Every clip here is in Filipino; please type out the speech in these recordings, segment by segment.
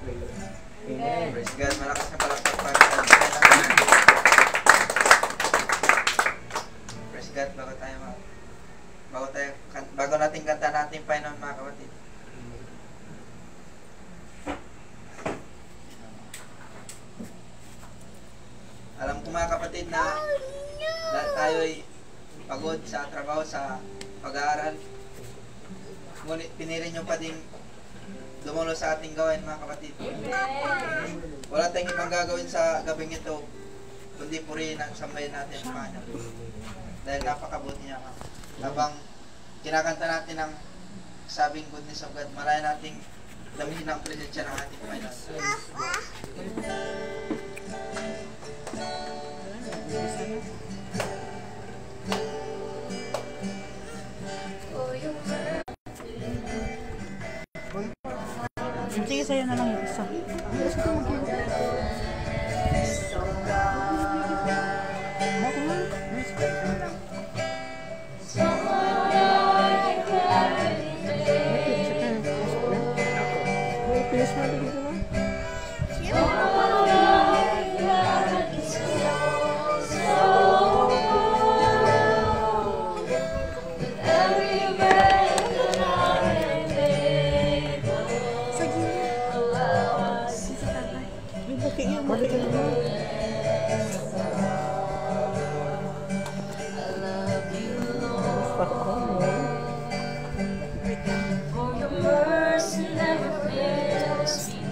Amen. Praise God. Malakas na palakpak pa. Praise God. Bago natin kanta natin Panginoon mga kapatid. Alam ko mga kapatid na tayo'y pagod sa trabaho, sa pag-aaral. Ngunit pinili nyo pa din dumulo sa ating gawain mga kapatid. Wala tayong ibang gagawin sa gabing ito, kundi purihin ang sambahin natin ang Panginoon. Dahil napakabuti niya. Habang kinakanta natin ang sabing goodness of God, malaya nating damihin ang presensya ng ating Panginoon. Sige, sa'yo na lang yung isa. For your mercy never fails me.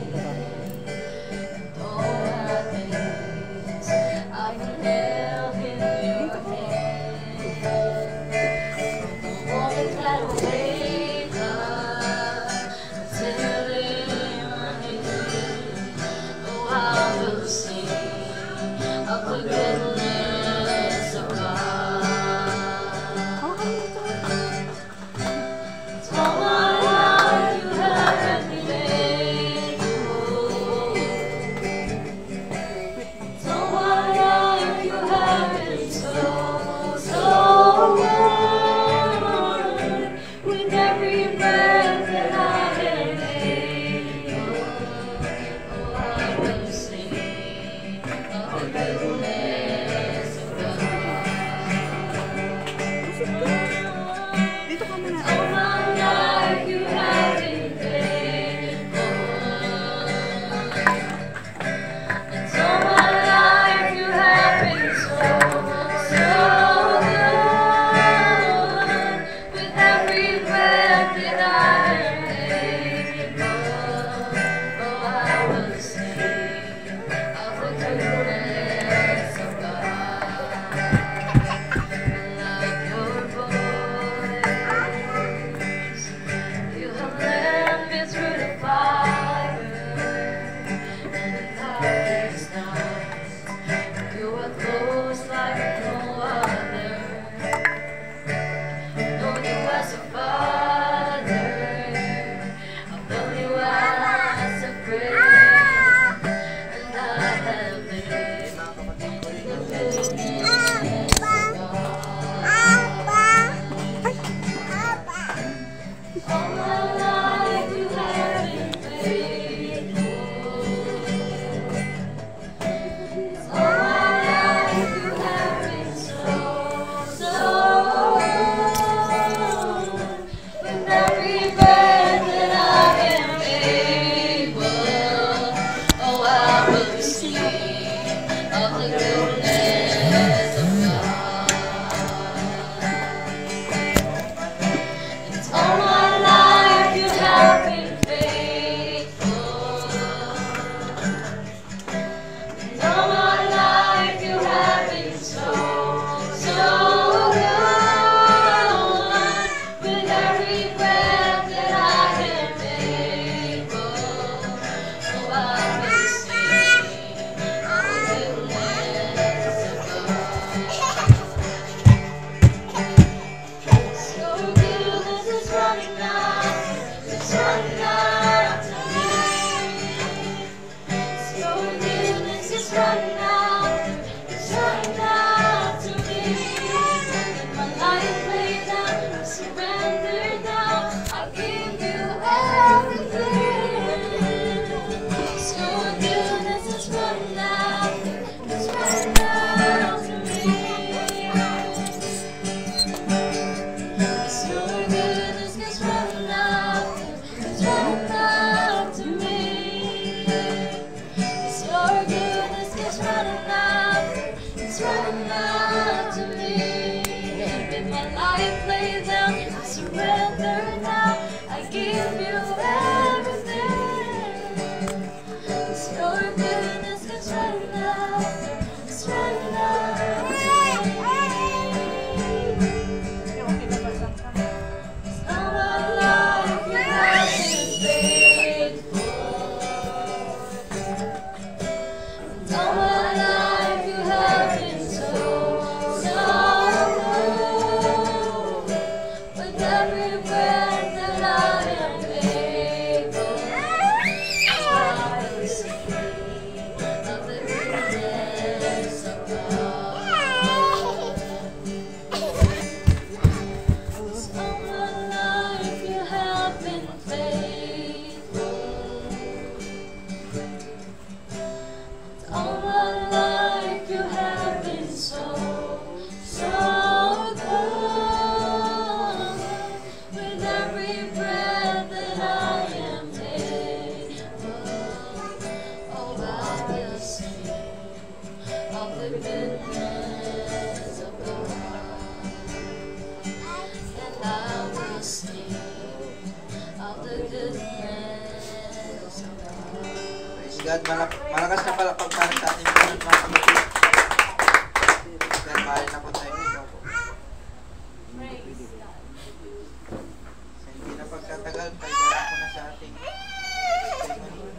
God, malakas na palakpag para sa ating mga kapatid. God, mahal na po tayo. Sa hindi na pagkatagal, paigara ko na sa ating testimony.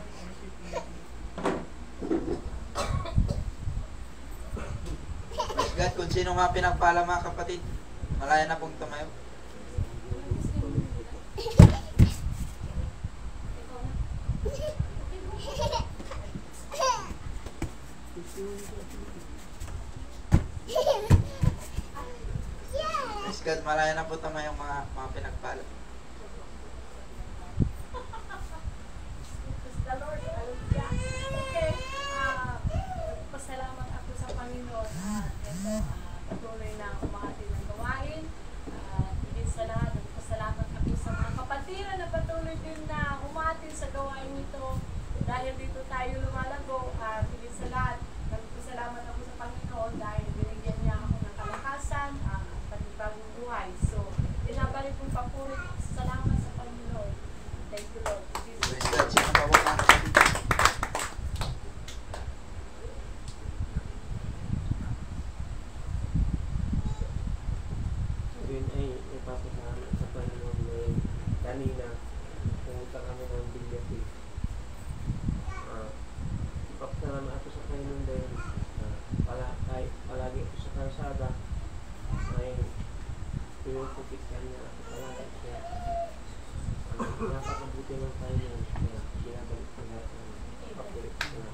Praise God, kung sino nga pinagpala mga kapatid, malaya na pong tumayo. Praise God, malaya na po tumayo mga pinagpala. Pasalamat ako sa Panginoon at ito, patuloy na kumahati ng gawain. Higit sa lahat, pasalamat ako sa mga kapatiran na patuloy din na humati sa gawain nito dahil dito tayo lumalago. At higit sa lahat, nagpasalamat ako sa Panginoon dahil binigyan niya ako ng kalakasan at panibagong buhay. So, binabalik kong papuri. Salamat sa Panginoon. Thank you, Lord. Praise God, sino pa po mga kapatid? Yun ay ipapasalamat sa Panginoon dahil kanina pumunta kami ng Bilyati. Ipapasalamat ako sa Panginoon dahil palagi ako sa kalsada ay pinupukit kanya ako palagi kaya napakabuti ng Panginoon kaya binabalik ko lahat ng papulit ko na.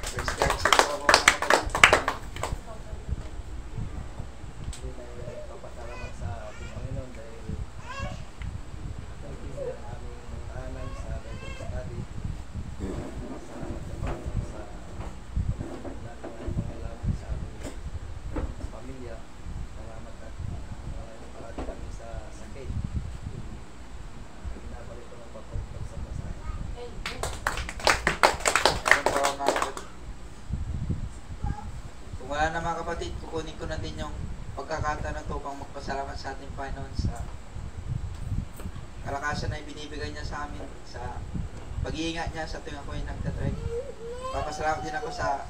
Praise God, sino pa po mga kapatid? Hindi tayo nagpapasalamat sa ating Panginoon dahil nagpapasalamat sa aming tahanan sa Bible study. Salamat sa Panginoon sa lahat ng pangailangan sa aming pamilya. Salamat at palagi kami sa sakit. Pinabalik ko ng pagpagsama sa akin. Ayun po mga kapatid. Kung wala na mga kapatid, kukunin ko na din yung pagkakataon na ito pang magpasalamat sa ating Panginoon sa kalakasan na ibinibigay niya sa amin, sa pag-iingat niya sa tuwing ako ay nagtatrek. Papasalamat din ako sa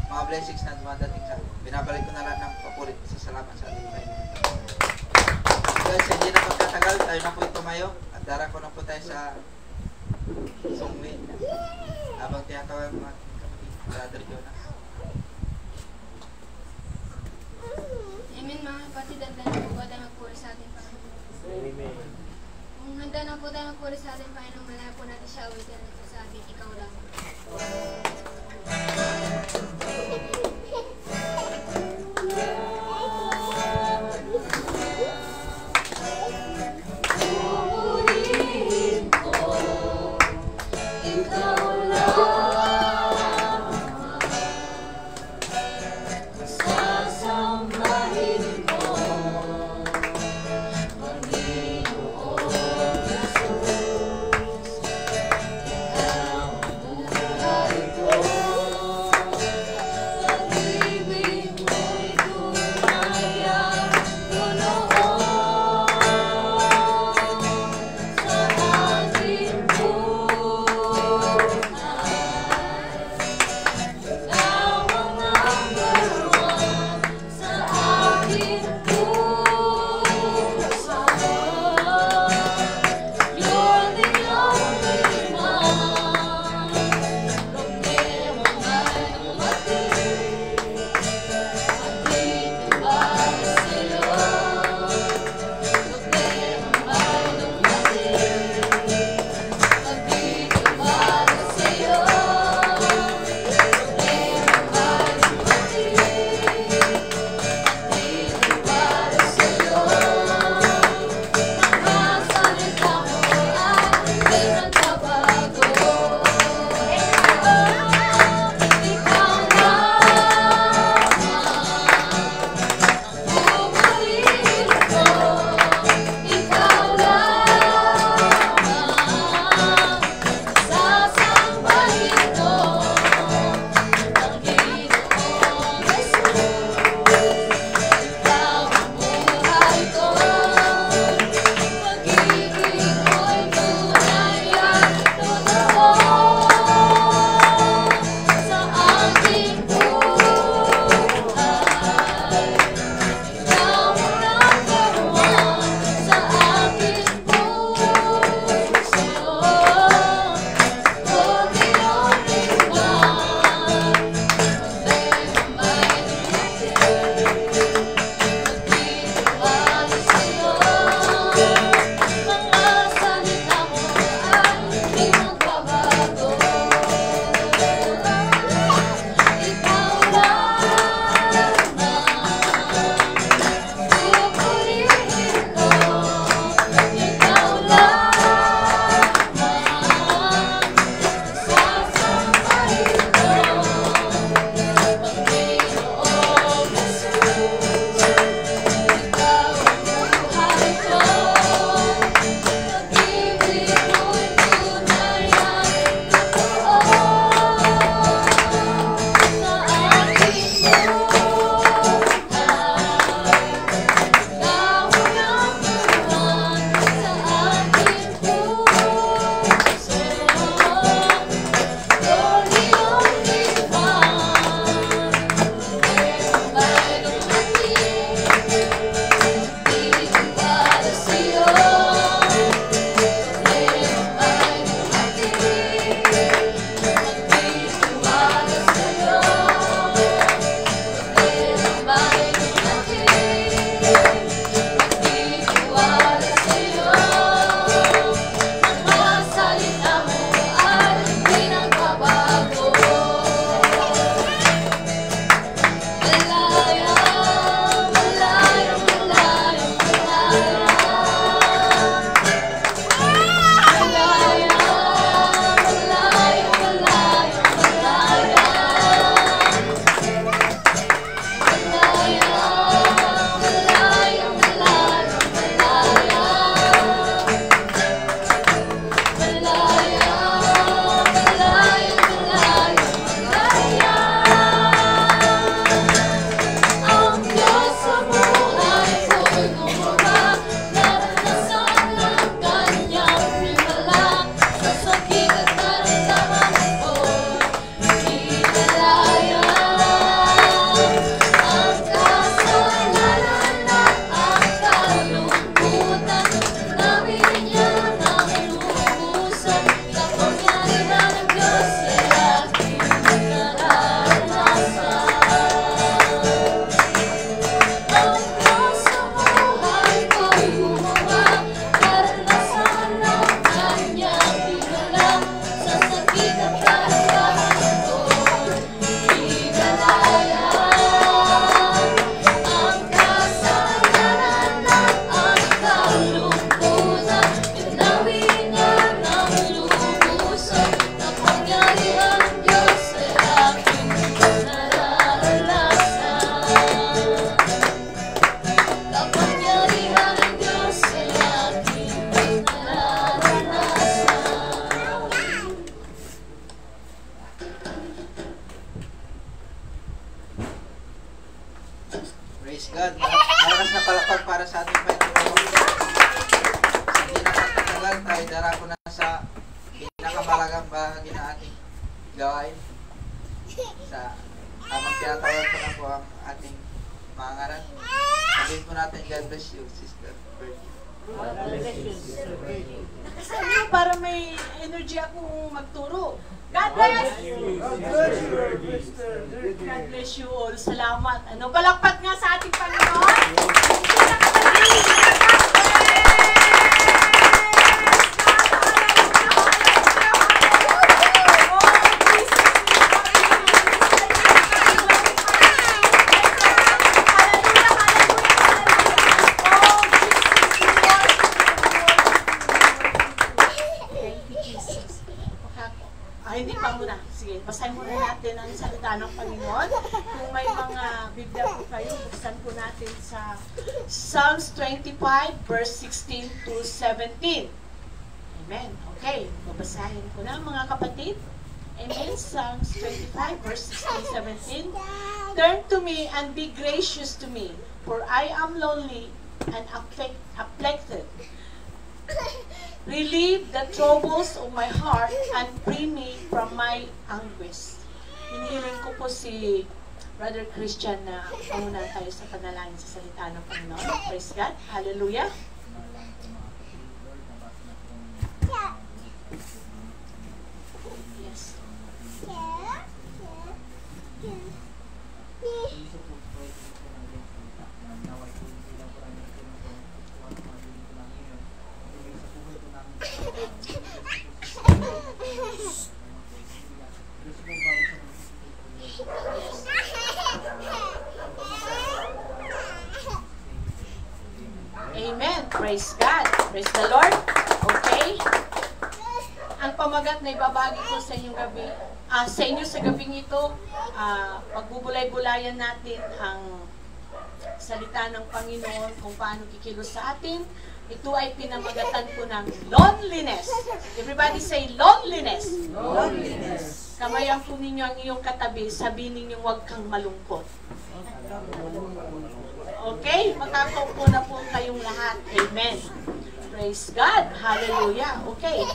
mga blessings na dumadating sa akin. Binabalik ko na lang ng papulit sa salamat sa ating Panginoon. Guys, hindi na pagkatagal, tayo na po tumayo at darako na po tayo sa songwin habang tinatawag mga kapatid, Brother Jonas. Amen mga kapatid, handa na po ba tayo magpuri sa ating Panginoon? Amen. Kung handa na po tayo magpuri sa ating Panginoon, malaya po natin siya uwitin at sa ating ikaw lang. God. Malakas na palakpak para sa ating Panginoon. Hindi na magtatagal, tayo darako na sa pinakamalagang bahagi na ating gawain. Sa tamang tinatawag ko na po ang ating mga ngaran. Sabihin po natin, God bless you, Sister Bertie. Nakasabi mo para may energy akong magturo. God bless! God bless you all. Salamat. Ano, palakpat nga sa ating Panginoon. Hindi pa muna. Sige, basahin muna natin ang salita ng Panginoon. Kung may mga Biblia po kayo, buksan po natin sa Psalms 25, verse 16 to 17. Amen. Okay, babasahin ko na mga kapatid. Amen. Psalms 25, verse 16, 17. Turn to me and be gracious to me, for I am lonely and afflicted. Relieve the troubles of my heart and free me from my anguish. Hinihiling ko po si Brother Christian na pauna tayo sa panalangin sa salita ng Panginoon. Praise God. Hallelujah. Yes. Amen. Praise God. Praise the Lord. Okay. Ang pamagat na ibabagi ko sa inyong gabi, sa inyo sa gabing ito, pagbubulay-bulayan natin ang salita ng Panginoon kung paano kikilos sa atin. Ito ay pinamagatan ko ng loneliness. Everybody say loneliness. Loneliness. Kamayan po ninyo ang iyong katabi, sabihin ninyo huwag kang malungkot. Okay? Makakaupo na po kayong lahat. Amen. Praise God. Hallelujah. Okay.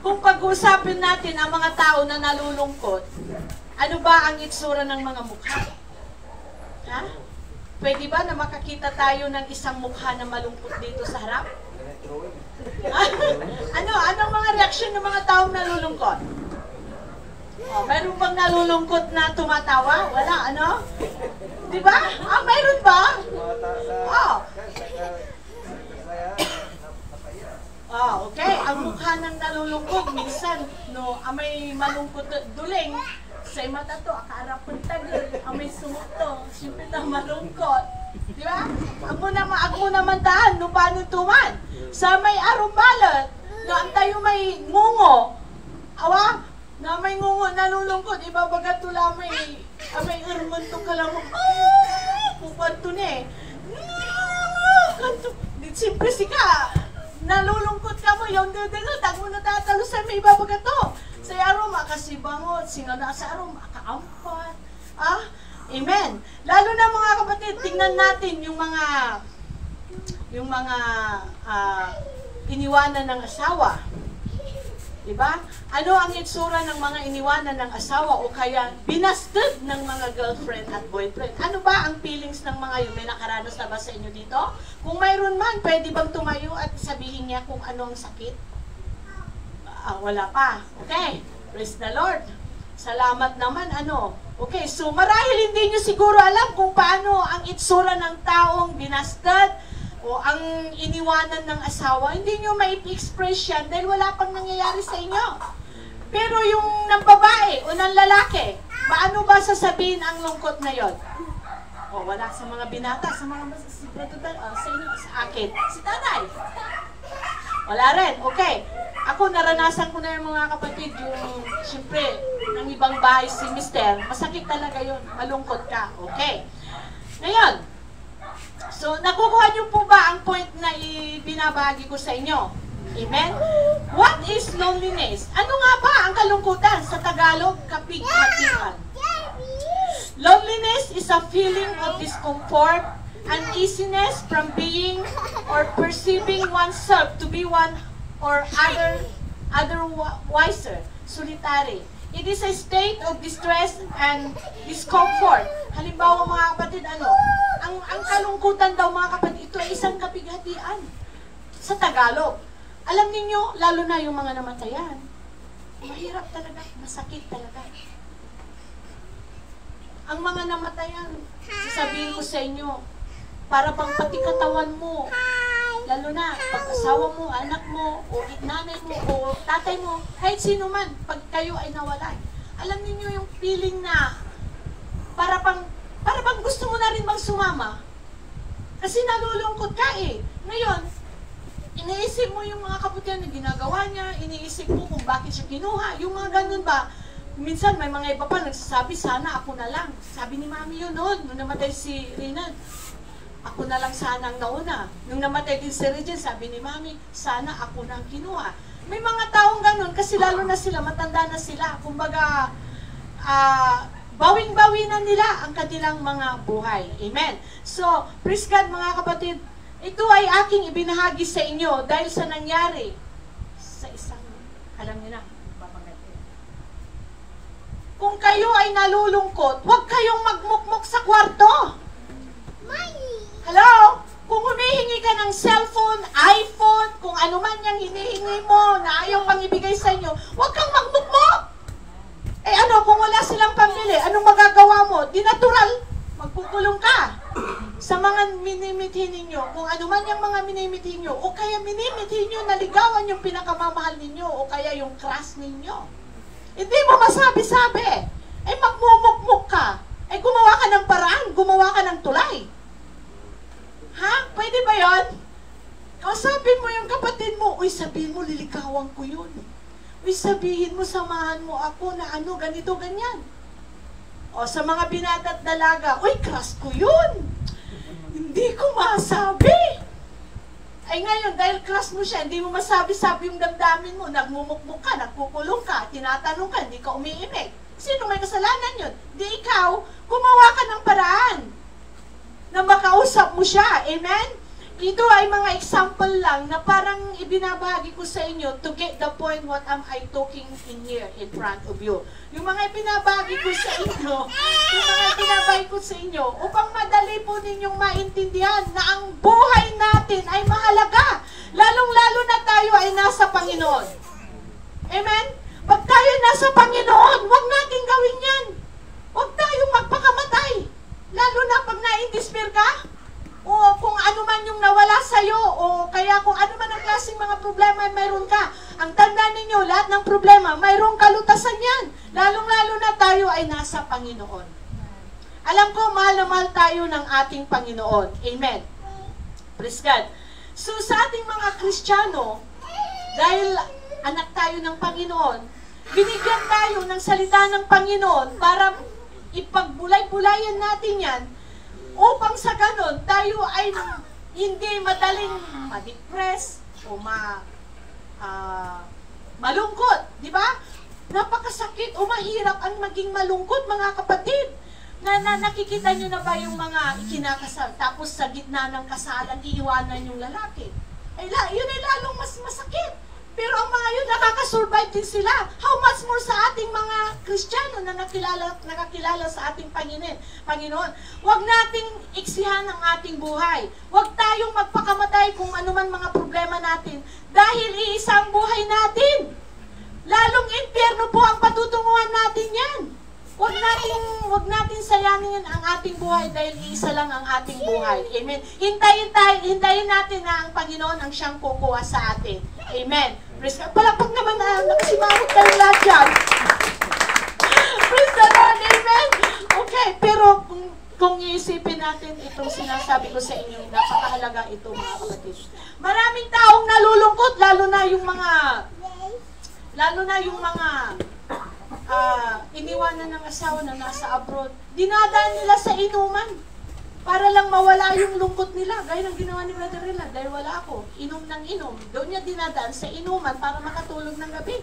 Kung pag-usapin natin ang mga tao na nalulungkot, ano ba ang itsura ng mga mukha? Ha? Pwede ba na makakita tayo ng isang mukha na malungkot dito sa harap? Anong mga reaksyon ng mga taong nalulungkot? Oh, mayroon bang nalulungkot na tumatawa? Wala, ano? Di ba? Mayroon ba? Okay. Ang mukha ng nalulungkot, minsan, may malungkot duling, sa mata to, akaarap ng tagal, may sumukto, siyempre na malungkot. Di ba? Ang muna mandahan, paano tuman? Sa may arumbalot, ang tayo may ngungo, na may ngungo, nalulungkot, ibabagat tula may irmon to ka lang, pupanto na siyempre sika, nalulungkot ka mo, yung dudulot, ang muna tatalo sa may ibabagat to. Sa aroma, kasi bangot, singa na sa aroma, kaampat. Amen. Lalo na mga kapatid, tingnan natin yung mga iniwanan ng asawa. Diba? Ano ang itsura ng mga iniwanan ng asawa o kaya binasted ng mga girlfriend at boyfriend? Ano ba ang feelings ng mga yun? May nakaranas na ba sa inyo dito? Kung mayroon man, pwede bang tumayo at sabihin niya kung ano ang sakit? Wala pa. Okay. Praise the Lord. Salamat naman. Okay, so marahil hindi nyo siguro alam kung paano ang itsura ng taong binasted o ang iniwanan ng asawa. Hindi nyo mai-express yan dahil wala pang nangyayari sa inyo. Pero yung ng babae o ng lalaki, paano ba sasabihin ang lungkot na yon? Wala sa mga binata, sa mga sa inyo, sa akin. Si tatay. Wala rin. Okay. Ako, naranasan ko na yung mga kapatid, yung, siyempre, ng ibang bahay si Mister, masakit talaga yun. Malungkot ka. Okay. Ngayon, so, nakukuha niyo po ba ang point na ibinabahagi ko sa inyo? Amen? What is loneliness? Ano nga ba ang kalungkutan? Sa Tagalog, kapig-hatian. Loneliness is a feeling of discomfort, uneasiness from being or perceiving oneself to be one or otherwiser, solitary. It is a state of distress and discomfort. Halimbawa mga kapatid, ang kalungkutan daw mga kapatid, ito ay isang kapighatian sa Tagalog. Alam niyo, lalo na yung mga namatayan, mahirap talaga, masakit talaga. Ang mga namatayan, sasabihin ko sa inyo, para bang pati katawan mo, lalo na pag-asawa mo, anak mo, o nanay mo, o tatay mo, kahit sino man, pag kayo ay nawalan. Alam niyo yung feeling na para bang gusto mo na rin bang sumama? Kasi nalulungkot ka eh. Ngayon, iniisip mo yung mga kabutihan na ginagawa niya, iniisip mo kung bakit siya kinuha, yung mga ganun ba? Minsan may mga iba pa nagsasabi, sana ako na lang. Sabi ni Mami yun noon, nung namatay si Renan, ako na lang sana ang nauna. Nung namatay din si Regine, sabi ni Mami, sana ako na ang kinuha. May mga taong ganun, kasi lalo na sila, matanda na sila. Kumbaga, bawing-bawi na nila ang kanilang mga buhay. Amen. So, praise God mga kapatid, ito ay aking ibinahagi sa inyo dahil sa nangyari sa isang, alam niyo na, babanggatin. Kung kayo ay nalulungkot, huwag kayong magmukmok sa kwarto. Hello? Kung humihingi ka ng cellphone, iPhone, kung ano man yung hinihingi mo na ayaw pang ibigay sa inyo, huwag kang magmukmok. Eh ano, kung wala silang pambili, anong magagawa mo? Di natural, magpukulong ka. Sa mga minimithi ninyo, kung ano man yung mga minimithi nyo, o kaya minimithi nyo, naligawan yung pinakamamahal ninyo, o kaya yung crush ninyo. Hindi mo masabi-sabi. Eh magmumukmuk ka. Eh gumawa ka ng paraan, gumawa ka ng tulay. Ha? Pwede ba yun? Kausapin mo yung kapatid mo, uy sabihin mo, lilikawan ko yun. Uy sabihin mo, samahan mo ako na ano, ganito, ganyan. O sa mga binata at dalaga, uy crush ko yun. Hindi ko masabi. Ay ngayon, dahil crush mo siya, hindi mo masabi-sabi yung damdamin mo, nagmumukmuk ka, nagkukulong ka, tinatanong ka, hindi ka umiimik. Sino may kasalanan yun? Di ikaw, gumawa ka ng paraan na makausap mo siya. Amen? Ito ay mga example lang na parang ibinabahagi ko sa inyo to get the point what am I talking in here in front of you. Yung mga ibinabahagi ko sa inyo, upang madali po ninyong maintindihan na ang buhay natin ay mahalaga. Lalong-lalo na tayo ay nasa Panginoon. Amen? Pag tayo nasa Panginoon, huwag natin gawin yan. Huwag tayong magpakamatay. Lalo na pag na-indispear ka, o kung ano man yung nawala sa'yo, o kaya kung ano man ang klaseng mga problema ay mayroon ka. Ang tanda ninyo, lahat ng problema, mayroong kalutasan yan. Lalong-lalo na tayo ay nasa Panginoon. Alam ko, mahal na mahal tayo ng ating Panginoon. Amen. Praise God. So sa ating mga Kristiyano, dahil anak tayo ng Panginoon, binigyan tayo ng salita ng Panginoon para ipagbulay-bulayan natin yan, upang sa ganon, tayo ay hindi madaling ma-depress o malungkot. Di ba? Napakasakit o mahirap ang maging malungkot, mga kapatid. Nakikita nyo na ba yung mga ikinakasal, tapos sa gitna ng kasalan, iiwanan yung lalaki? Yun ay lalong mas masakit. Pero ang mga yun, nakakasurvive din sila. How much more sa ating mga Kristiyano na nakakilala sa ating Panginoon. Huwag nating iksihan ang ating buhay. Huwag tayong magpakamatay kung ano man mga problema natin. Dahil iisa ang buhay natin. Lalong impyerno po ang patutunguhan natin yan. Huwag natin sayangin ang ating buhay dahil iisa lang ang ating buhay. Amen. Hintayin natin na ang Panginoon ang siyang kukuha sa atin. Amen. Praise God. Palapag naman na nakasimahot tayo lahat dyan. Praise the Lord. Amen. Okay, pero kung iisipin natin itong sinasabi ko sa inyo, napakahalaga ito mga kapatid. Maraming taong nalulungkot, lalo na yung mga iniwanan ng asawa na nasa abroad. Dinadaan nila sa inuman para lang mawala yung lungkot nila. Gaya ng ginawa ni Brother Rila, dahil wala ako, inom ng inom. Doon niya dinadaan sa inuman para makatulog ng gabi.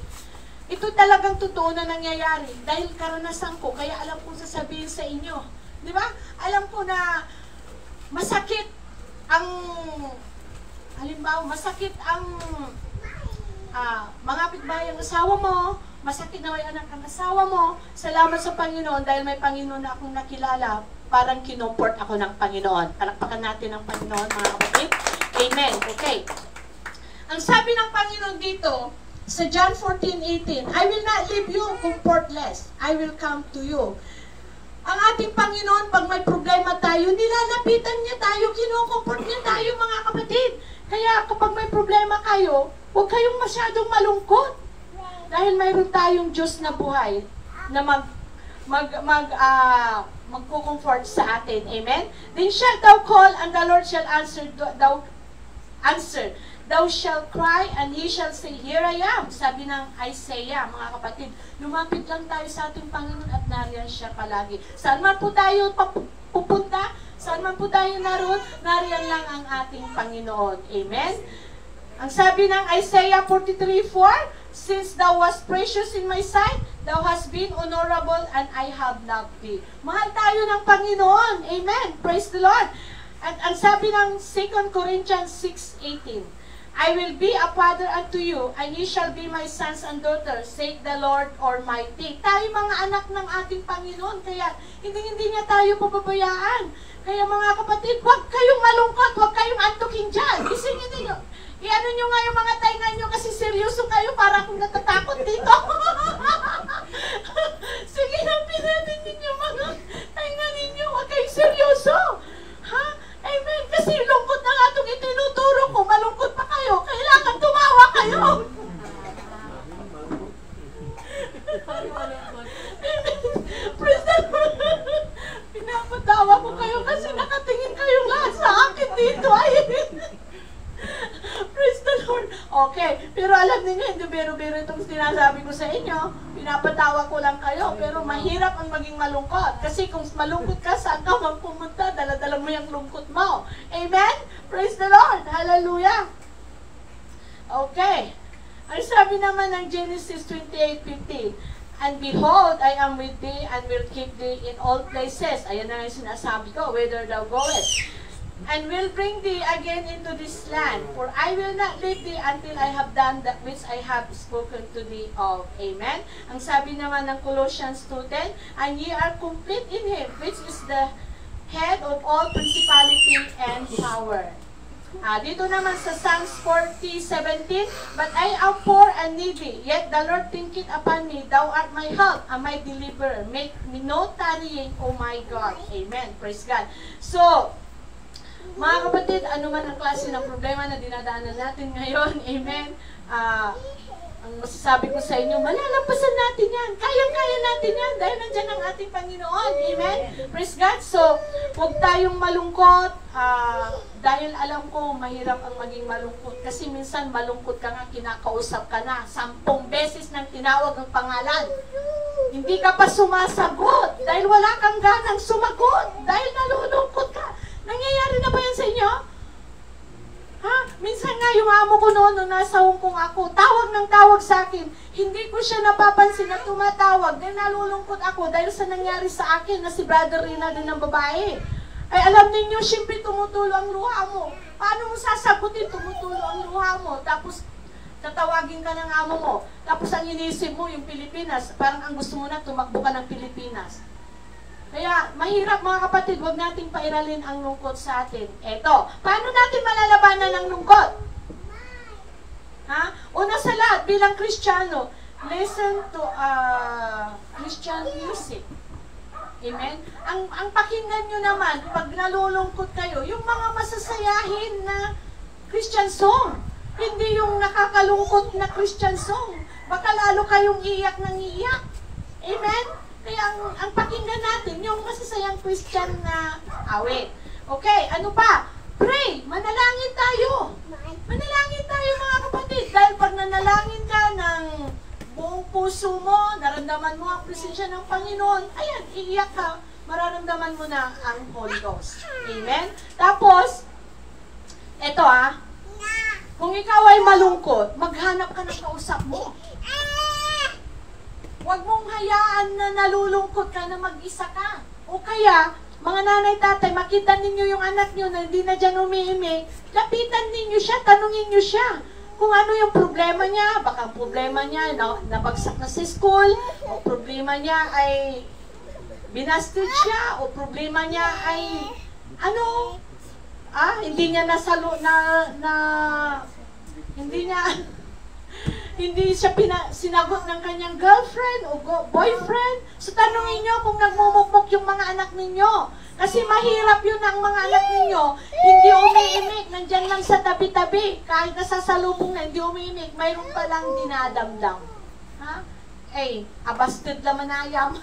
Ito talagang totoo na nangyayari. Dahil karanasan ko, kaya alam kong sasabihin sa inyo. Di ba? Alam ko na masakit ang, halimbawa, masakit ang mga kapitbahay ang asawa mo, masakit na may anak ang asawa mo. Salamat sa Panginoon dahil may Panginoon na akong nakilala. Parang kinumport ako ng Panginoon. Palakpakan natin ang Panginoon, mga kapatid. Amen. Okay. Ang sabi ng Panginoon dito, sa John 14:18, I will not leave you comfortless. I will come to you. Ang ating Panginoon, pag may problema tayo, nilalapitan niya tayo, kinukomport niya tayo, mga kapatid. Kaya kapag may problema kayo, huwag kayong masyadong malungkot. Dahil mayroon tayong Diyos na buhay na magko-comfort sa atin. Amen? Then shalt thou call, and the Lord shall answer. Thou shalt cry, and He shall say, Here I am. Sabi ng Isaiah, mga kapatid, lumapit lang tayo sa ating Panginoon at nariyan siya palagi. Saan man po tayo pupunta, saan man po tayo naroon, nariyan lang ang ating Panginoon. Amen? Ang sabi ng Isaiah 43:4, Since thou wast precious in my sight, thou hast been honorable, and I have loved thee. Mahal tayo ng Panginoon. Amen? Praise the Lord. At ang sabi ng 2 Corinthians 6:18, I will be a father unto you, and ye shall be my sons and daughters, saith the Lord Almighty. Tayo mga anak ng ating Panginoon, kaya hindi niya tayo pababayaan. Kaya mga kapatid, huwag kayong malungkot, huwag kayong antukin dyan. Isingin niyo. I-ano nyo nga yung mga tainga nyo kasi seryoso kayo, para akong natatakot dito. Sige, napin natin ninyo mga tainga ninyo, huwag kayong seryoso. Ha? Amen. Kasi lungkot na nga itong itinuturo ko, malungkot pa kayo, kailangan tumawa kayo. Praise the Lord. Pinapatawa ko kayo kasi nakatingin kayong lahat sa akin dito. Ay, praise the Lord. Okay, pero alam niyo, hindi biro-biro itong sinasabi ko sa inyo. Pinapatawa ko lang kayo, pero mahirap ang maging malungkot. Kasi kung malungkot ka, saan ka magpumunta, dala-dala mo yung lungkot mo. Amen? Praise the Lord. Hallelujah. Okay. Ang sabi naman ng Genesis 28:15, And behold, I am with thee, and will keep thee in all places. Ayan na yung sinasabi ko, whither thou goest. And will bring thee again into this land. For I will not leave thee until I have done that which I have spoken to thee of. Amen? Ang sabi naman ng Colossians 2:10, And ye are complete in Him, which is the head of all principality and power. Dito naman sa Psalms 40:17, But I am poor and needy, yet the Lord thinketh upon me. Thou art my help and my deliverer. Make me no tarrying, O my God. Amen. Praise God. So, mga kapatid, ano man ang klase ng problema na dinadaanan natin ngayon, amen, ang masasabi ko sa inyo, malalampasan natin yan. Kayang-kaya natin yan dahil nandiyan ang ating Panginoon. Amen? Praise God. So, huwag tayong malungkot dahil alam ko mahirap ang maging malungkot. Kasi minsan malungkot ka nga, kinakausap ka na. 10 beses nang tinawag ang pangalan. Hindi ka pa sumasagot dahil wala kang ganang sumagot. Dahil nalulungkot ka. Nangyayari na ba yan sa inyo? Ha? Minsan nga yung amo ko noon, nung nasa Hong Kong ako, tawag ng tawag sa akin. Hindi ko siya napapansin na tumatawag. Dahil nalulungkot ako dahil sa nangyari sa akin na si Brother Rina din ng babae. Ay alam ninyo, siyempre tumutulo ang luha mo. Paano mo sasagutin? Tumutulo ang luha mo. Tapos tatawagin ka ng amo mo. Tapos ang inisip mo yung Pilipinas. Parang ang gusto mo na tumakbo ka ng Pilipinas. Kaya, mahirap mga kapatid, huwag nating pairalin ang lungkot sa atin. Eto, paano natin malalabanan ang lungkot? Ha? Una sa lahat, bilang Kristiyano, listen to Christian music. Amen? Ang pakinggan nyo naman, pag nalulungkot kayo, yung mga masasayahin na Christian song. Hindi yung nakakalungkot na Christian song. Baka lalo kayong iiyak ng iiyak. Amen? Kaya ang pakinggan natin, yung masasayang Christian na awit. Okay, ano pa? Pray! Manalangin tayo! Manalangin tayo mga kapatid. Dahil pag nanalangin ka ng buong puso mo, naramdaman mo ang presensya ng Panginoon, ayan, iiyak ka, mararamdaman mo na ang Holy Ghost. Amen? Tapos, eto kung ikaw ay malungkot, maghanap ka ng kausap mo. Huwag mong hayaan na nalulungkot ka na mag-isa ka. O kaya, mga nanay, tatay, makita ninyo yung anak nyo na hindi na dyan umiimik, lapitan ninyo siya, tanungin nyo siya kung ano yung problema niya. Baka problema niya, nabagsak na sa school, o problema niya ay binasted siya, o problema niya ay, hindi niya hindi siya sinagot ng kanyang girlfriend o boyfriend. So tanungin nyo kung nagmumukmok yung mga anak ninyo. Kasi mahirap yun ang mga anak ninyo. Hindi umiimik, nandyan lang sa tabi-tabi. Kahit nasasalubong na, hindi umiimik, mayroon palang dinadamdam. Ha? Abasted laman ayam.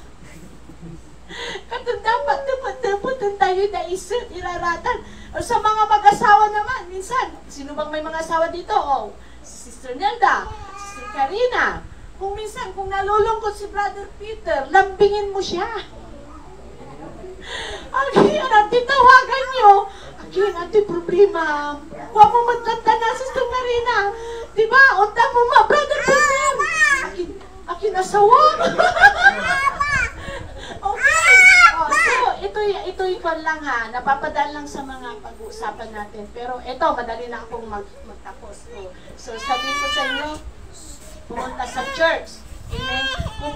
Katong dapat, dapat tayo na isip, iraratan. O sa mga mag-asawa naman, minsan, sino bang may mga asawa dito? Si Sister Nelda, Sister Karina. Kung minsan, kung nalulungkot si Brother Peter, lambingin mo siya. Ate, tawagan nyo. Ate, problema. Huwag mo magkanta na, Sister Karina. Diba? Unta mo Brother Peter. Akin asawa. Okay. So, ito'y kon lang ha. Napapadaan lang sa mga pag-uusapan natin. Pero ito, madali na akong magtapos. So, sabihin ko sa inyo, pumunta sa church. Amen?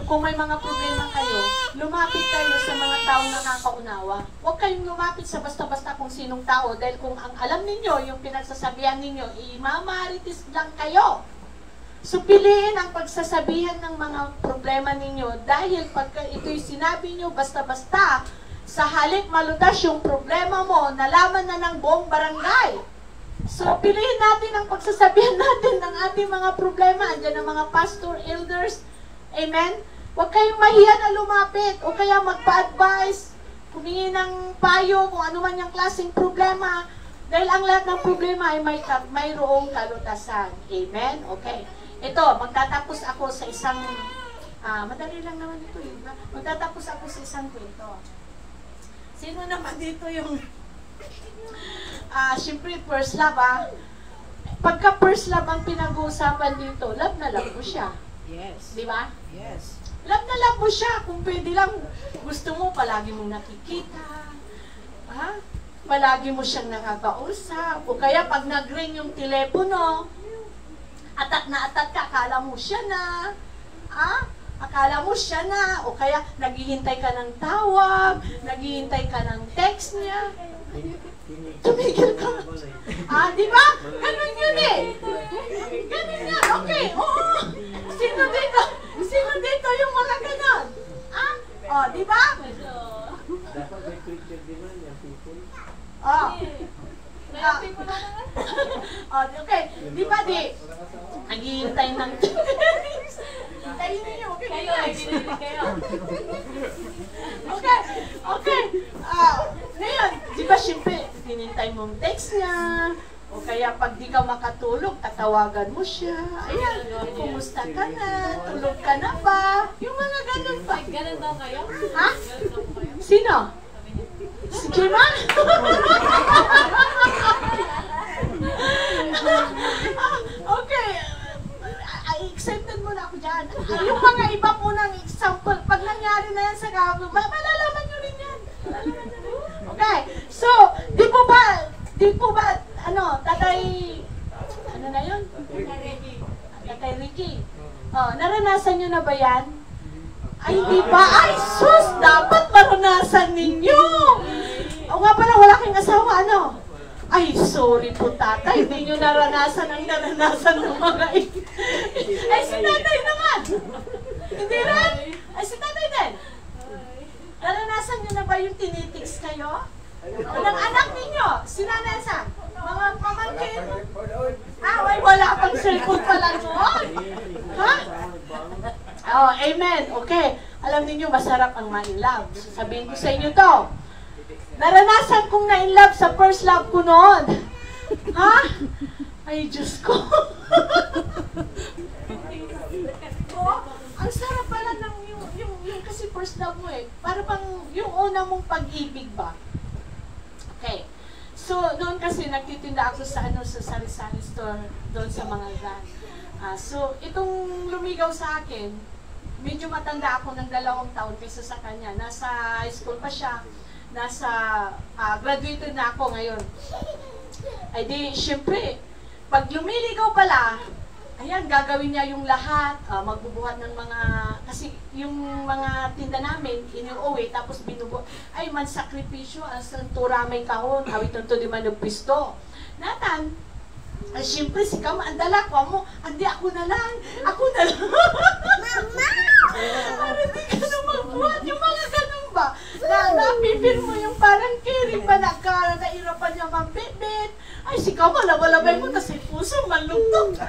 Kung may mga problema kayo, lumapit kayo sa mga taong nakakaunawa. Huwag kayong lumapit sa basta-basta kung sinong tao. Dahil kung ang alam ninyo, yung pinagsasabihan ninyo, imamaritis lang kayo. So, piliin ang pagsasabihan ng mga problema ninyo dahil pagka ito'y sinabi nyo basta-basta, sa halip malutas yung problema mo, nalaman na ng buong barangay. So, piliin natin ang pagsasabihan natin ng ating mga problema. Andiyan ang mga pastor, elders. Amen? Huwag kayong mahiya na lumapit o kaya magpa-advise, humingi ng payo kung ano man yung klaseng problema. Dahil ang lahat ng problema ay mayroong kalutasan. Amen? Okay. Ito, magtatapos ako sa isang, madali lang naman ito eh. Magtatapos ako sa isang kwento. Sino naman dito yung, siyempre first love Pagka first love ang pinag-uusapan dito, love na love mo siya. Yes. Di ba? Yes. Love na love mo siya. Kung pwede lang, gusto mo, palagi mong nakikita. Palagi mo siyang nakakausap. O kaya pag nag-ring yung telepono, atat na atat ka, akala mo siya na. Akala mo siya na. O kaya naghihintay ka ng tawag, naghihintay ka ng text niya. Tumigil ka. Di ba? Ganun yun eh. Ganun yan. Okay, oo. Sino dito yung mga ganon? Di ba? Dapat may picture din man yung people. Okay. Di ba naghihintay ng hintayin ninyo. Kayo. Okay. Ngayon, di ba siyempre, hinintay mong text niya, o kaya pag di ka makatulog, tatawagan mo siya. Ayan, kumusta ka na? Tulog ka na ba? Yung mga ganun pa. Ganun daw kayo? Ha? Sino? Si Kiman? Okay. Excited mo na ako dyan. Yung mga iba po ng example, pag nangyari na yan sa kapag, malalaman nyo rin yan. Okay. So, di po ba, tatay, ano na yun? Tatay Ricky. Naranasan nyo na ba yan? Ay, di ba? Ay, sus! Dapat maranasan ninyo! O nga pala, wala kayong asawa, Ay, sorry po tatay, hindi nyo naranasan ang naranasan ng mga Ay, si tatay naman! Hindi rin? Ay, si tatay din! Naranasan nyo na ba yung tinitiks kayo? O ng anak ninyo? Sinanasan? Mga pamangkin? Ay, wala pang cellphone pala noon? Ha? Amen. Okay. Alam niyo masarap ang ma-inlove. Sabihin ko sa inyo to. Naranasan kong na-inlove sa first love ko noon. Ha? Ay, Diyos ko. Ang sarap pala ng yung kasi first love mo eh. Para bang yung una mong pag-ibig ba? Okay. So, noon kasi nagtitinda ako sa sari-sari store doon sa mga van. So, itong lumigaw sa akin, medyo matanda ako ng 2 taon kaysa sa kanya. Nasa high school pa siya. Nasa graduated na ako ngayon. Ay di, syempre, pag lumiligaw pala, ayan, gagawin niya yung lahat, magbubuhat ng mga, kasi yung mga tinda namin, inuuwi, tapos binubuhat, ay, man sakripisyo, asan turamay kahon, awit nito di man nagpisto. Natan, ay, syempre, si Kam, ang dala ko mo, hindi, ako na lang. Mama! Para di ka na magbuhat, yung mga ganun ba? Napipil mo yung parang carry ba na nairapan niya mambibit. Ay, si Kam, malabay mo, kasi puso malugtog. Di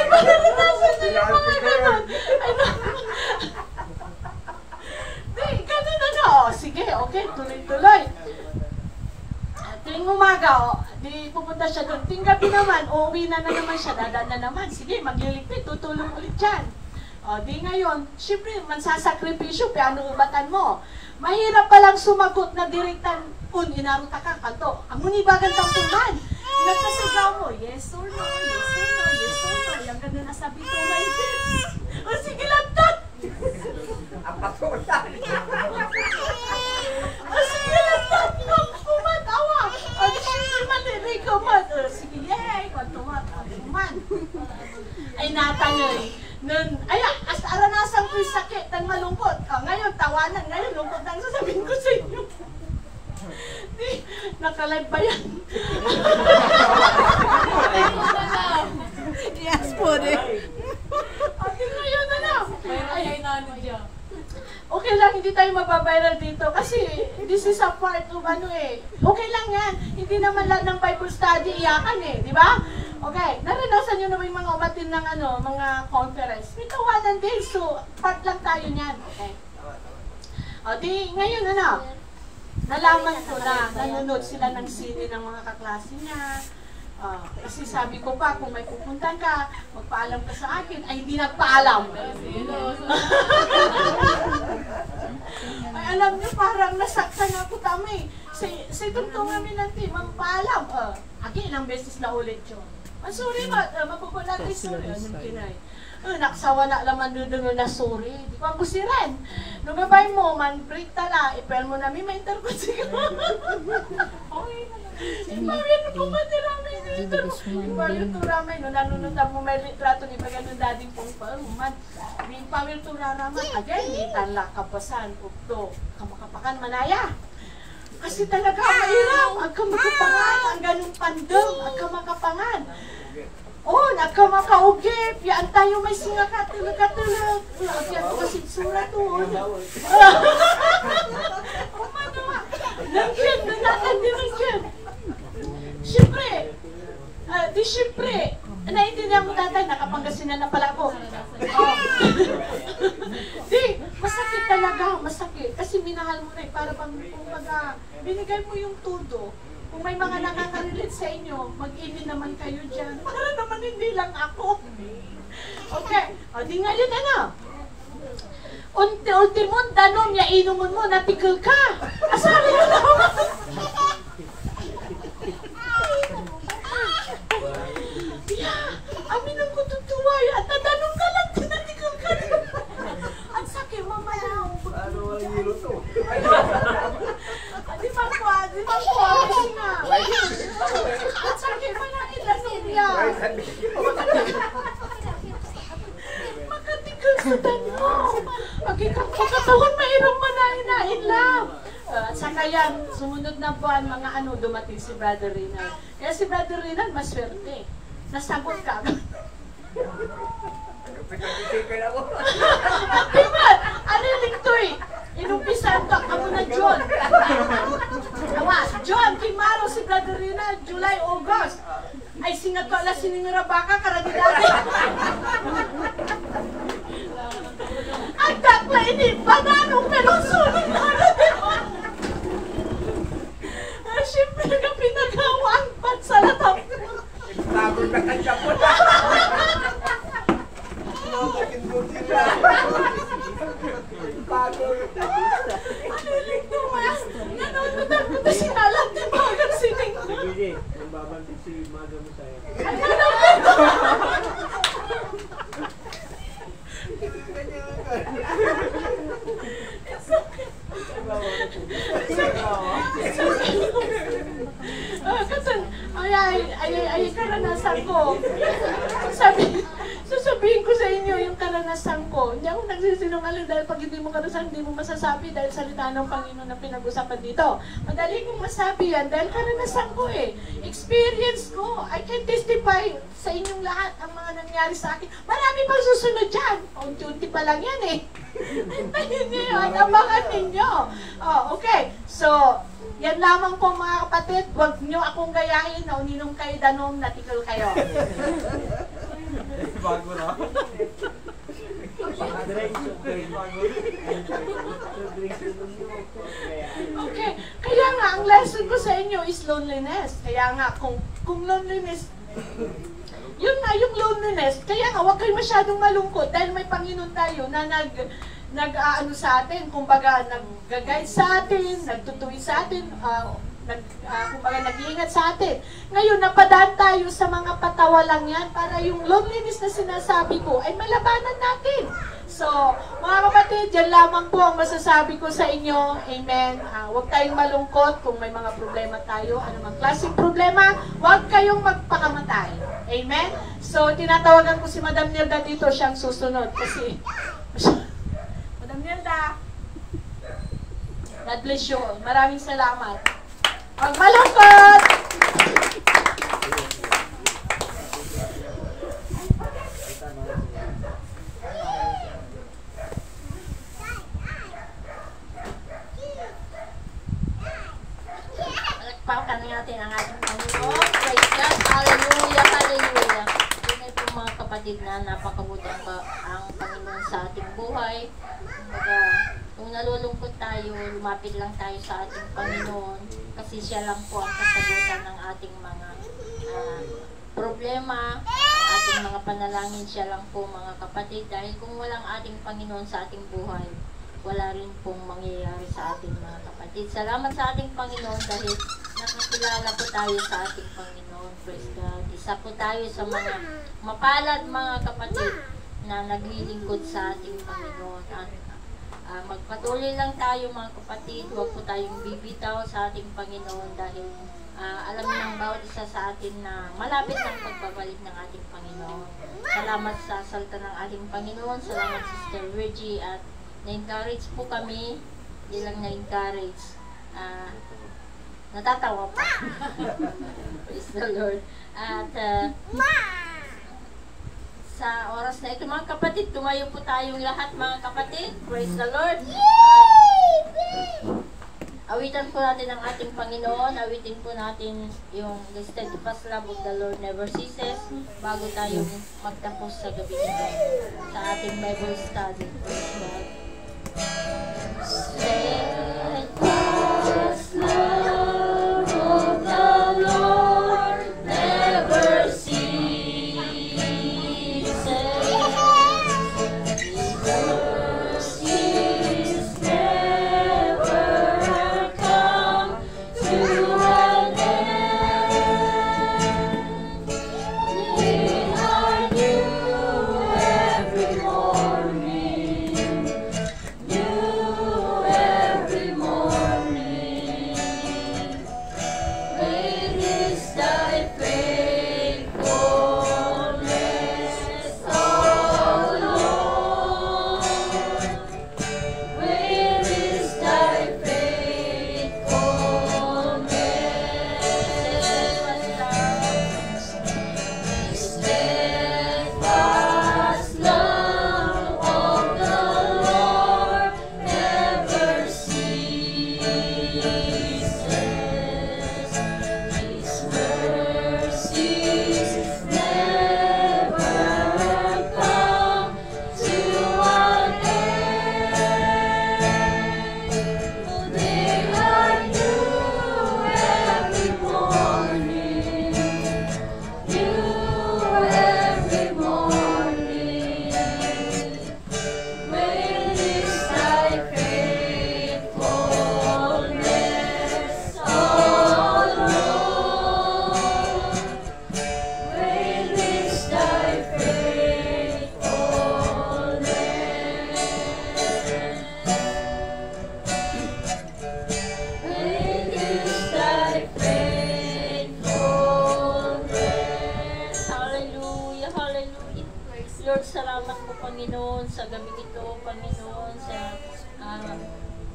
ba naranasan na yung mga ganun? Di, ganun na. O, sige, okay, tuloy-tuloy. Tuwing umaga, di pupunta siya doon. Tuwing gabi naman, uuwi na naman siya, dadaan na naman. Sige, magliligpit, tutulong ulit dyan. O, di ngayon, syempre, mansasakripisyo, paano ubatan mo? Mahirap palang sumagot na direktan, inaruta ka, kanto. Ang munibagan tampunan. Nagkasigaw mo, yes or no, yes or no, yes or no. Yung ganda na sabi ko, my best. O, sige lang, tat! O, sige lang, tat! Kumatawa! O, syempre, malilig ko man. O, sige, yay! Kuman. Ay, natanoy. Nun, ay, as aranasan ko yung sakit, tan malungkot. Ngayon, tawanan. Ngayon, lungkot ang sasabihin ko sa inyo. Di, nakalive ba yan? Yes po rin. Ate, ngayon na na. Ay, okay lang, hindi tayo mababiral dito kasi this is a part of okay lang yan. Hindi naman lahat ng Bible study iyakan di ba? Okay, naranasan nyo naman yung mga umatin ng mga conference. May tawanan din, so part lang tayo niyan. Okay. O di, ngayon nalaman ko na nanonood sila ng sine ng mga kaklase niya. Kasi sabi ko pa, kung may pupuntan ka, magpaalam ka sa akin, ay hindi nagpaalam. Ay alam niyo, parang nasaktan ako tami. Sa itong namin ng team, magpaalam. Again, ilang beses na ulit yun. Sorry ba, mapupulat ay sorry. Anong kinay? Naksawa na laman doon na sorry. Di ko ang kusiran. Nung gabay mo, man break tala, ipel mo na, may ma-interpret siya. Okay na lang. Ipawin mo pa tirami dito. Ipawin to ramay, no, nanunod mo may litrato ni Pagano dading pong paruman. Ipawin to raraman. Again, di tala kapasan, ukto, kamakapakan manaya. Kasi talaga mahirap, ang kamakapangan, ang ganong pandang, ang kamakapangan. Oh, nagkamakaugip, yan tayo may singa katulog. Yan ko kasi sura to. Nandiyan, nanatandi nandiyan. Siyempre, naiintindihan mo tatay, nakapangasinan na pala ako. Di, masakit talaga, masakit. Kasi minahal mo na para bang binigay mo yung todo. Kung may mga nakaka-relate sa inyo, mag-ini naman kayo dyan. Para naman hindi lang ako. Okay, o di ngayon ultimong danom niya inumun mo, natigil ka. Asali mo naman. Amin ang kututuwa yan. Tatanong ka lang, tinatigil ka. Ang sakit, mamaya. Ano ang hilo to? Di ba po? Kasi nga. Ang sakit, manakit lang niya. Makatigil sa tanong. Pagkatawan, mahirap manahin lang. At saka yan, sumunod na buwan, mga dumating si Brother Reynald. Kaya si Brother Reynald, maswerte. Nasagot ka. Pagkakitikin ako. Diba? Ano yung liktoy? Inumpisan ka mo na John. John, Kimaro, si Brother Reynald, July, August. Ay, singato ala siningra baka karadidade. Ang takla ini, bananong pero sunod na natin. Siyempre ka pinagawaan pat sa latap. Tagol na kanya po na. Nakakin mo sila. Tagol. Alilig naman. Nanonood ako na sinalat ni Magan Sining. Sige, nang babantik si Madam mo sa'yo. Ay, nanonood. Ay, karanasan ko. Sasabihin ko sa inyo yung karanasan ko. Hindi ako nagsisinungaling dahil pag hindi mo karanasan, hindi mo masasabi dahil salita ng Panginoon na pinag-usapan dito. Madali kong masabi yan dahil karanasan ko eh. Experience ko. I can testify sa inyong lahat ang mga nangyari sa akin. Marami pang susunod dyan. Unti-unti pa lang yan eh. Hintayin niyo yun. Abangan ninyo. Oh, okay. So, yan lamang po mga kapatid. Huwag nyo akong gayahin na uninong kayo danong natikol kayo. Bago na. Okay. Kaya nga, ang lesson ko sa inyo is loneliness. Kaya nga, kung loneliness, yun nga, yung loneliness, kaya nga, huwag kayo masyadong malungkot dahil may Panginoon tayo na nag-aano sa atin, kumbaga, nag-guide sa atin, nagtutuwi sa atin, kumbaga nag-iingat sa atin. Ngayon, napadaan tayo sa mga patawalang yan para yung loneliness na sinasabi ko ay malabanan natin. So, mga kapatid, yan lamang po ang masasabi ko sa inyo. Amen. Huwag tayong malungkot kung may mga problema tayo. Anumang klaseng problema, huwag kayong magpakamatay. Amen. So, tinatawagan ko si Madam Nilda dito, siyang susunod. Kasi, Madam Nilda, God bless you all. Maraming salamat. Huwag malungkot! Palakpakan natin ang ating Panginoon. Praise God. Hallelujah, hallelujah. Tunay po mga kapatid na napakabuti ang Panginoon sa ating buhay. Kung nalulungkot tayo, lumapit lang tayo sa ating Panginoon kasi siya lang po ang kasagutan ng ating mga problema, ang ating mga panalangin. Siya lang po mga kapatid dahil kung walang ating Panginoon sa ating buhay, wala rin pong mangyayari sa ating mga kapatid. Salamat sa ating Panginoon dahil nakakilala po tayo sa ating Panginoon. Praise God. Isa po tayo sa mga mapalad mga kapatid na naglilingkod sa ating Panginoon. At magpatuloy lang tayo mga kapatid, huwag po tayong bibitaw sa ating Panginoon dahil alam ng bawat isa sa atin na malapit ang pagbabalik ng ating Panginoon. Salamat sa salita ng ating Panginoon, salamat Sister Reggie at na-encourage po kami, hindi lang na-encourage, natatawa pa. Praise the Lord. At sa oras na ito mga kapatid, tumayo po tayong lahat mga kapatid. Praise the Lord. Awitan po natin ang ating Panginoon. Awitin po natin yung The Steadfast Love of the Lord Never Ceases bago tayo magtapos sa gabi nito sa ating Bible study. Praise God. Steadfast love of the Lord never ceases. Every Lord, salamat po, Panginoon, sa gabi ito, Panginoon, sa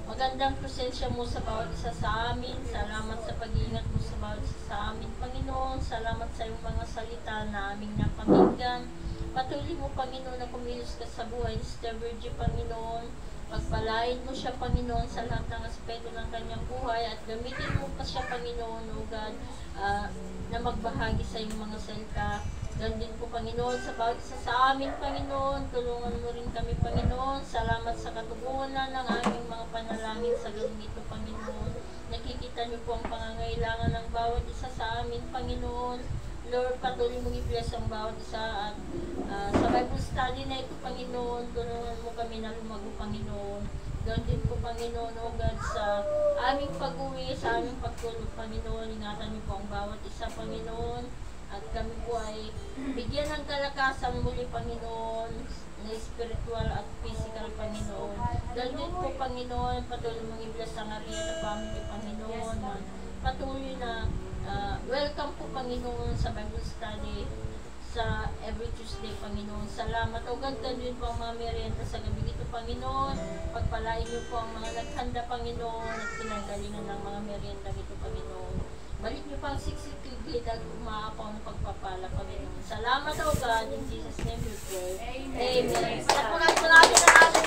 magandang presensya mo sa bawat isa sa amin. Salamat sa pag-iingat mo sa bawat isa sa amin, Panginoon. Salamat sa iyong mga salita na aming napakinggan. Patuloy mo, Panginoon, na kumilos ka sa buhay ni Sister Virgie, Panginoon. Pagpalain mo siya, Panginoon, sa lahat ng aspeto ng kanyang buhay at gamitin mo pa siya, Panginoon, O God, na magbahagi sa iyong mga salita. Ganun din po, Panginoon, sa bawat isa sa amin, Panginoon. Tulungan mo rin kami, Panginoon. Salamat sa katugunan ng aming mga panalangin sa gawing ito, Panginoon. Nakikita niyo po ang pangangailangan ng bawat isa sa amin, Panginoon. Lord, patuloy mong i-bless ang bawat isa at sa Bible study na ito, Panginoon, tulungan mo kami na lumago, Panginoon. Ganun din po, Panginoon, O God, sa aming pag-uwi, sa aming pagtulog, Panginoon. Ingatan niyo po ang bawat isa, Panginoon. At kami po ay bigyan ng kalakasan muli, Panginoon, na spiritual at physical, Panginoon. Ganun din po, Panginoon, patuloy mong i-bless ang Ariana family, Panginoon. Patuloy na welcome po, Panginoon, sa Bible study sa every Tuesday, Panginoon. Salamat. O ganda din po ang mga merienda sa gabi ito, Panginoon. Pagpalain niyo po ang mga naghanda, Panginoon, at pinanggalingan ng mga merienda ito, Panginoon. Balik niyo pang siksik-ligid at umaapaw ng pagpapala, Panginoon. Salamat, O God. In Jesus' name we pray. Amen. At po natin